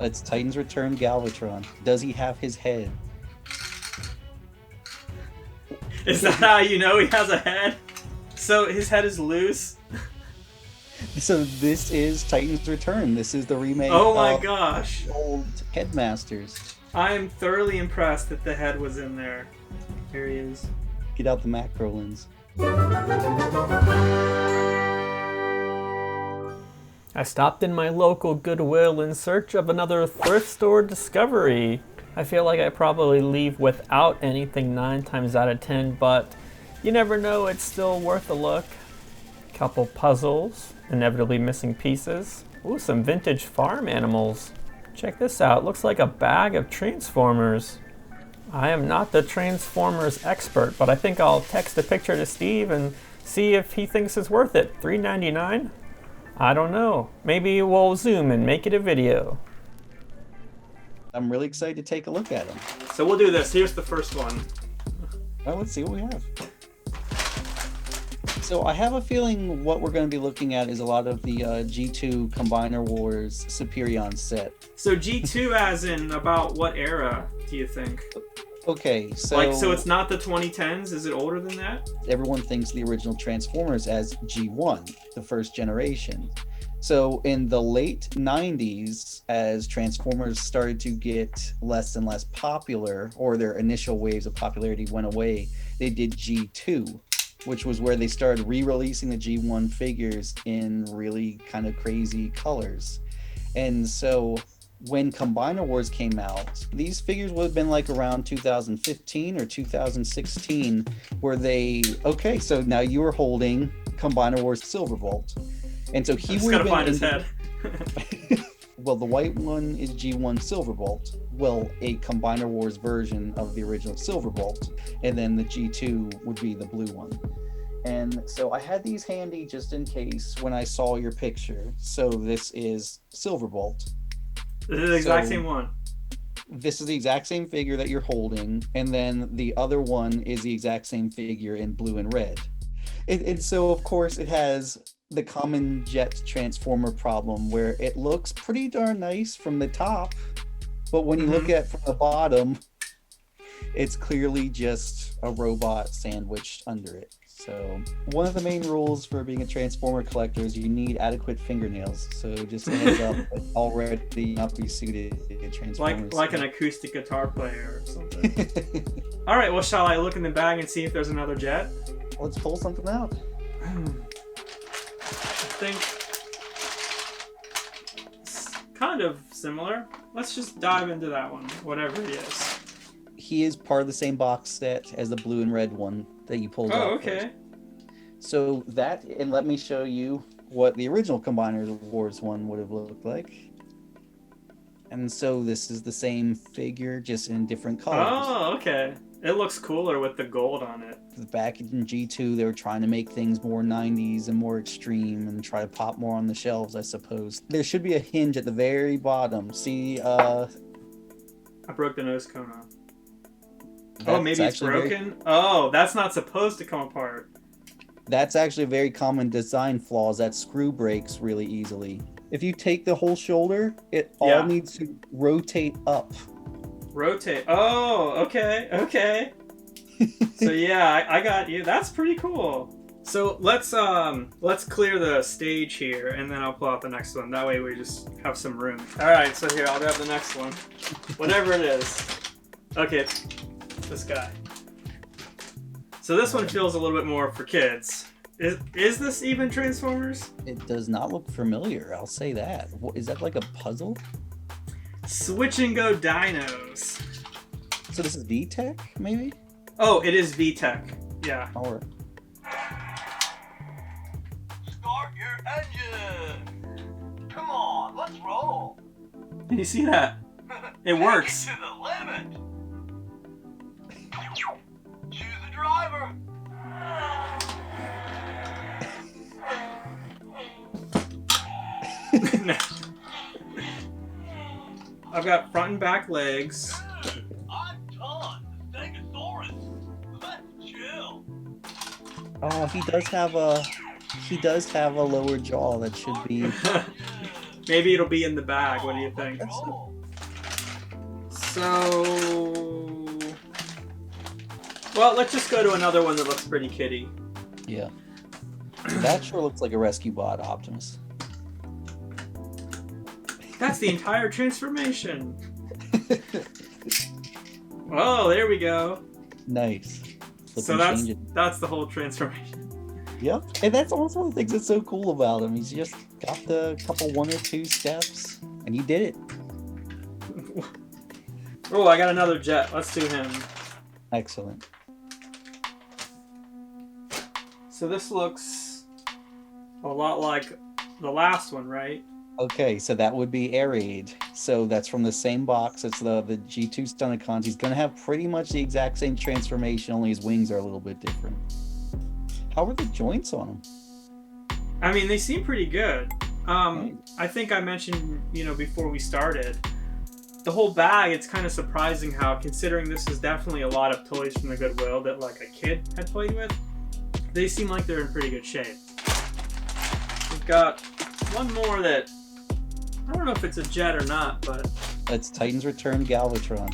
It's Titan's Return Galvatron. Does he have his head? Is that how you know he has a head? So his head is loose? So this is Titan's Return. This is the remake Oh my of gosh. old Headmasters. I am thoroughly impressed that the head was in there. Here he is. Get out the macro lens. I stopped in my local Goodwill in search of another thrift store discovery. I feel like I probably leave without anything 9 times out of 10, but you never know, it's still worth a look. Couple puzzles, inevitably missing pieces. Ooh, some vintage farm animals. Check this out, looks like a bag of Transformers. I am not the Transformers expert, but I think I'll text a picture to Steve and see if he thinks it's worth it. $3.99? I don't know. Maybe we'll zoom and make it a video. I'm really excited to take a look at them. So we'll do this. Here's the first one. Well, let's see what we have. So I have a feeling what we're going to be looking at is a lot of the G2 Combiner Wars Superion set. So G2 as in about what era do you think? Okay, so... So it's not the 2010s? Is it older than that? Everyone thinks the original Transformers as G1, the first generation. So in the late 90s, as Transformers started to get less and less popular, or their initial waves of popularity went away, they did G2, which was where they started re-releasing the G1 figures in really kind of crazy colors. And so when Combiner Wars came out, these figures would have been like around 2015 or 2016, where they, okay, so now you were holding Combiner Wars Silverbolt. And so he would have been... find his head. Well, the white one is G1 Silverbolt. Well, a Combiner Wars version of the original Silverbolt. And then the G2 would be the blue one. And so I had these handy just in case when I saw your picture. So this is Silverbolt. This is the exact same one. This is the exact same figure that you're holding. And then the other one is the exact same figure in blue and red. And so, of course, it has the common jet transformer problem where it looks pretty darn nice from the top, but when you look at it from the bottom, it's clearly just a robot sandwiched under it. So one of the main rules for being a Transformer collector is you need adequate fingernails. So just a heads up, but already not be suited to Transformers. Like an acoustic guitar player or something. All right, well, shall I look in the bag and see if there's another jet? Let's pull something out. I think it's kind of similar. Let's just dive into that one, whatever he is. He is part of the same box set as the blue and red one that you pulled out. Oh, okay. First. So that, and let me show you what the original Combiner Wars one would have looked like. And so this is the same figure, just in different colors. Oh, okay. It looks cooler with the gold on it. Back in G2, they were trying to make things more 90s and more extreme and try to pop more on the shelves, I suppose. There should be a hinge at the very bottom. See, I broke the nose cone off. Oh, maybe it's broken? Oh, that's not supposed to come apart. That's actually a very common design flaw, is that screw breaks really easily. If you take the whole shoulder, it all needs to rotate up. Rotate. Oh, okay. So yeah, I got you. That's pretty cool. So let's clear the stage here, and then I'll pull out the next one. That way we just have some room. All right, so here I'll grab the next one, whatever it is. Okay, this guy. So this one feels a little bit more for kids. Is this even Transformers? It does not look familiar, I'll say that. Is that like a puzzle? Switch and Go Dinos. So this is VTech, maybe? Oh, it is VTech. Yeah. Alright. Start your engine! Come on, let's roll! Can you see that? It works. Take it to the limit! Choose the driver! I've got front and back legs. I'm Todd, the Stegosaurus. Let's chill. Oh, he does have a lower jaw that should be Maybe it'll be in the bag. What do you think? Let's roll. So... Well, let's just go to another one that looks pretty kitty. Yeah. That sure looks like a rescue bot, Optimus. That's the entire transformation. Oh, there we go. Nice. Flip So and that's change it. the whole transformation. Yep. And that's also one of the things that's so cool about him. He's just got the couple 1 or 2 steps, and he did it. Oh, I got another jet. Let's do him. Excellent. So this looks a lot like the last one, right? Okay, so that would be Air Raid. So that's from the same box. It's the G2 Stunticons. He's going to have pretty much the exact same transformation, only his wings are a little bit different. How are the joints on him? I mean, they seem pretty good. I think I mentioned, before we started, the whole bag, it's kind of surprising how, considering this is definitely a lot of toys from the Goodwill that like a kid had played with, they seem like they're in pretty good shape. We've got one more that, I don't know if it's a jet or not, but... That's Titan's Return Galvatron.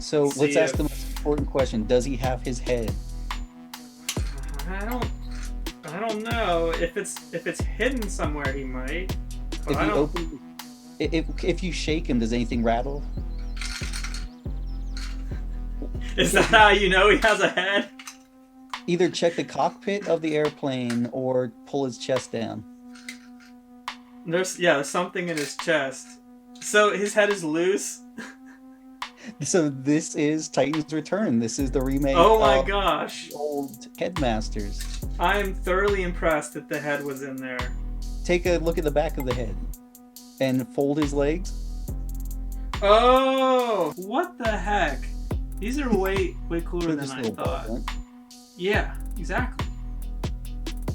So See let's ask if- the most important question. Does he have his head? I don't know. If it's hidden somewhere, he might. But If I you don't- open... If you shake him, does anything rattle? Is that how you know he has a head? Either check the cockpit of the airplane or pull his chest down. There's something in his chest. So his head is loose. So this is Titan's Return. This is the remake Oh my of gosh! the old Headmasters. I am thoroughly impressed that the head was in there. Take a look at the back of the head and fold his legs. Oh, what the heck? These are way cooler With than this I little thought. ball. Yeah, exactly.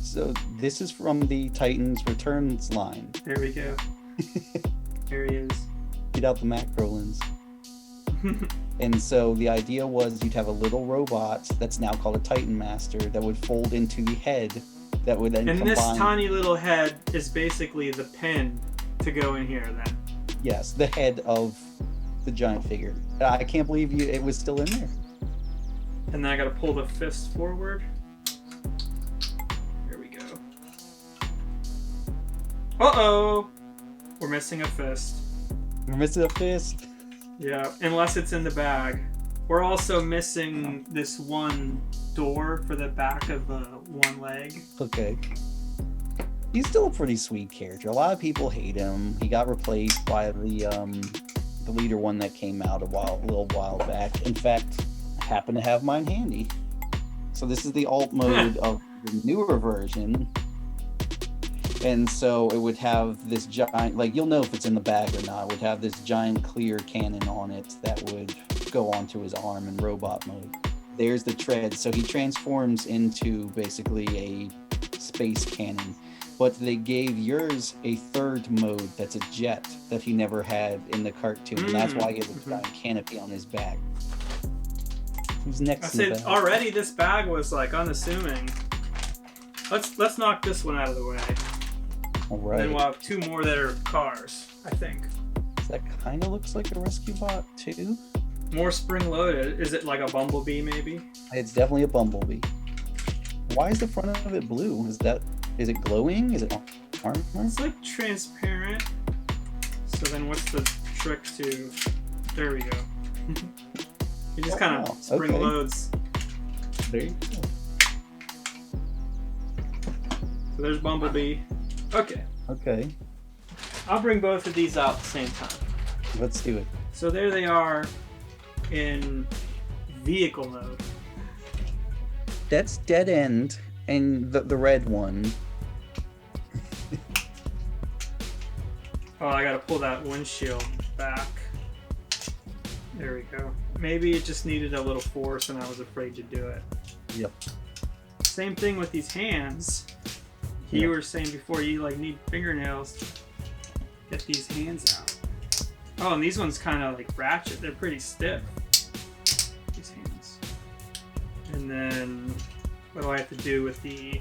So this is from the Titan's Returns line. There we go. There he is. Get out the macro lens. And so the idea was you'd have a little robot that's now called a Titan Master that would fold into the head that would then And combine. this tiny little head is basically the pin to go in here then. Yes, the head of the giant figure. I can't believe it was still in there. And then I gotta pull the fist forward. Here we go. Uh-oh! We're missing a fist. We're missing a fist. Yeah, unless it's in the bag. We're also missing this one door for the back of the one leg. Okay. He's still a pretty sweet character. A lot of people hate him. He got replaced by the leader one that came out a little while back. In fact, I happen to have mine handy. So this is the alt mode of the newer version. And so it would have this giant, like you'll know if it's in the bag or not, it would have this giant clear cannon on it that would go onto his arm in robot mode. There's the tread. So he transforms into basically a space cannon. But they gave yours a third mode that's a jet that he never had in the cartoon. And that's why he has a giant canopy on his back. Who's I next in the said bag? already this bag was like unassuming. Let's knock this one out of the way. All And right. then we'll have two more that are cars, I think. That kind of looks like a rescue bot too. More spring loaded. Is it like a Bumblebee maybe? It's definitely a Bumblebee. Why is the front of it blue? Is it glowing? Is it armor? It's like transparent. So then what's the trick to... There we go. It just kind wow, of spring okay. loads. There you go. So there's Bumblebee. Okay. Okay, I'll bring both of these out at the same time. let's do it. So there they are in vehicle mode. That's dead end, and the red one. Oh, I gotta pull that windshield back. There we go. Maybe it just needed a little force and I was afraid to do it. Yep. Same thing with these hands. Yep. You were saying before you like need fingernails to get these hands out. Oh, and these ones kind of like ratchet. They're pretty stiff. These hands. And then what do I have to do with the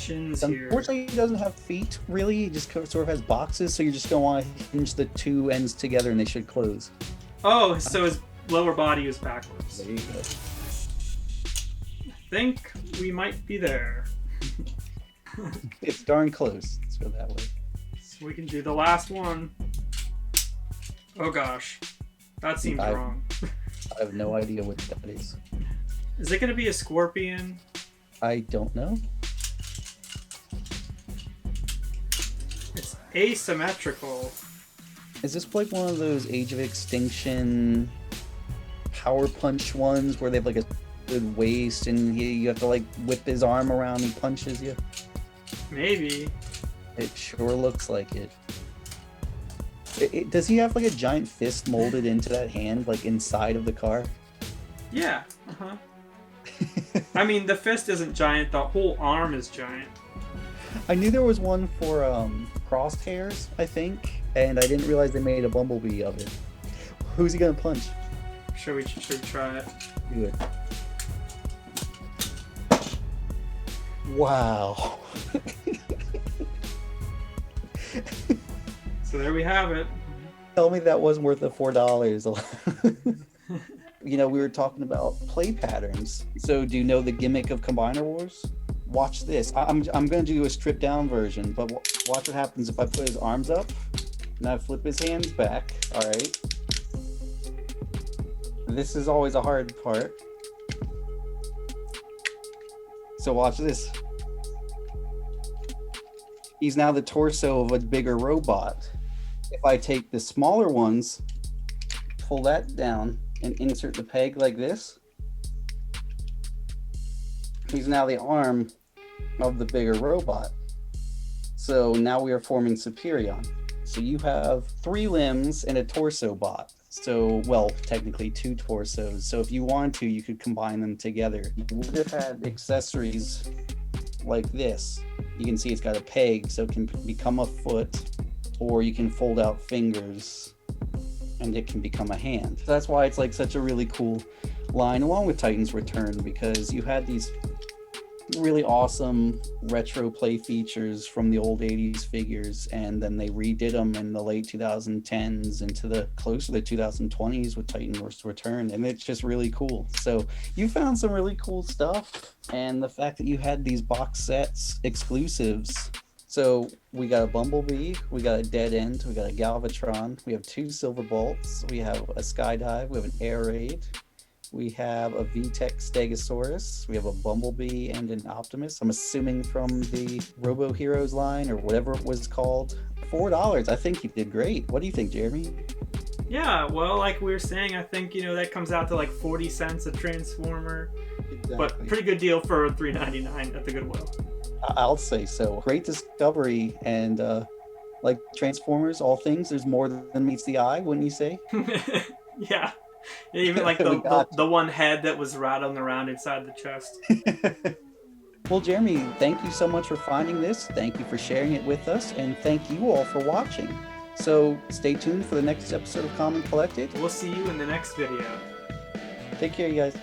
shins here. Unfortunately, he doesn't have feet, really. He just sort of has boxes, so you're just going to want to hinge the two ends together and they should close. Oh, so his lower body is backwards. There you go. I think we might be there. It's darn close. Let's go that way. So we can do the last one. Oh gosh. That seems wrong. I have no idea what that is. Is it going to be a scorpion? I don't know. It's asymmetrical. Is this like one of those Age of Extinction power punch ones where they have like a good waist and you have to like whip his arm around and he punches you? Maybe. It sure looks like it. Does he have like a giant fist molded into that hand, like inside of the car? Yeah. Uh-huh. I mean, the fist isn't giant, the whole arm is giant. I knew there was one for crosshairs, I think, and I didn't realize they made a Bumblebee of it. Who's he gonna punch? Should we try it? Do it. Wow. So there we have it. Tell me that wasn't worth the $4. You know, we were talking about play patterns. So do you know the gimmick of Combiner Wars? Watch this. I'm going to do a stripped down version, but watch what happens if I put his arms up and I flip his hands back. All right. This is always a hard part. So watch this. He's now the torso of a bigger robot. If I take the smaller ones, pull that down, and insert the peg like this, he's now the arm of the bigger robot. So now we are forming Superion. So you have 3 limbs and a torso bot. So, well, technically 2 torsos. So if you want to, you could combine them together. You would have had accessories like this. You can see it's got a peg, so it can become a foot, or you can fold out fingers and it can become a hand. So that's why it's like such a really cool line, along with Titan's Return, because you had these really awesome retro play features from the old 80s figures, and then they redid them in the late 2010s into the closer to the 2020s with Titan's Return, and it's just really cool. So you found some really cool stuff, and the fact that you had these box sets exclusives. So we got a Bumblebee, we got a Dead End, we got a Galvatron, we have 2 Silverbolts, we have a Skydive, we have an Air Raid, we have a VTech Stegosaurus, we have a Bumblebee and an Optimus. I'm assuming from the Robo Heroes line or whatever it was called. $4. I think you did great. What do you think, Jeremy? Yeah, well, like we were saying, I think, that comes out to like 40 cents a Transformer. Exactly. But pretty good deal for $3.99 at the Goodwill. I'll say so. Great discovery, and like Transformers, all things, there's more than meets the eye, wouldn't you say? Yeah. Even like the one head that was rattling around inside the chest. Well, Jeremy, thank you so much for finding this. Thank you for sharing it with us, and thank you all for watching. So stay tuned for the next episode of Common Collected. We'll see you in the next video. Take care, you guys.